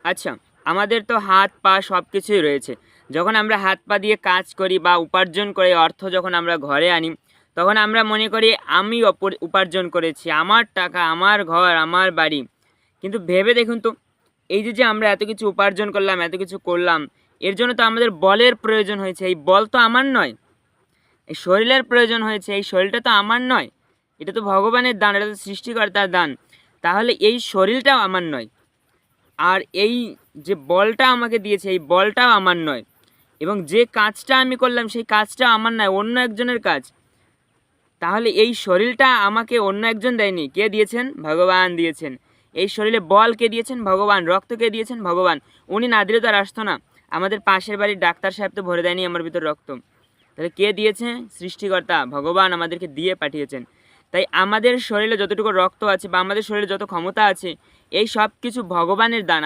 আচ্ছা, আমাদের তো হাত পা সব কিছুই রয়েছে। যখন আমরা হাত পা দিয়ে কাজ করি বা উপার্জন করে অর্থ যখন আমরা ঘরে আনি, তখন আমরা মনে করি আমি উপার্জন করেছি, আমার টাকা, আমার ঘর, আমার বাড়ি। কিন্তু ভেবে দেখুন তো, এই যে আমরা এত কিছু উপার্জন করলাম, এত কিছু করলাম, এর জন্য তো আমাদের বলের প্রয়োজন হয়েছে। এই বল তো আমার নয়। এই শরীরের প্রয়োজন হয়েছে, এই শরীরটা তো আমার নয়। এটা তো ভগবানের দান, এটা তো সৃষ্টিকর্তার দান। তাহলে এই শরীরটাও আমার নয়। আর এই যে বলটা আমাকে দিয়েছে, এই বলটাও আমার নয়। এবং যে কাজটা আমি করলাম, সেই কাজটা আমার নয়, অন্য একজনের কাজ। তাহলে এই শরীরটা আমাকে অন্য একজন দেয়নি, কে দিয়েছেন? ভগবান দিয়েছেন। এই শরীরে বল কে দিয়েছেন? ভগবান। রক্ত কে দিয়েছেন? ভগবান। উনি না দিলে তো আর আসতো না। আমাদের পাশের বাড়ির ডাক্তার সাহেব তো ভরে দেয়নি আমার ভিতর রক্ত। তাহলে কে দিয়েছে? সৃষ্টিকর্তা ভগবান আমাদেরকে দিয়ে পাঠিয়েছেন। তাই আমাদের শরীরে যতটুকু রক্ত আছে বা আমাদের শরীরে যত ক্ষমতা আছে, এই সব কিছু ভগবানের দান।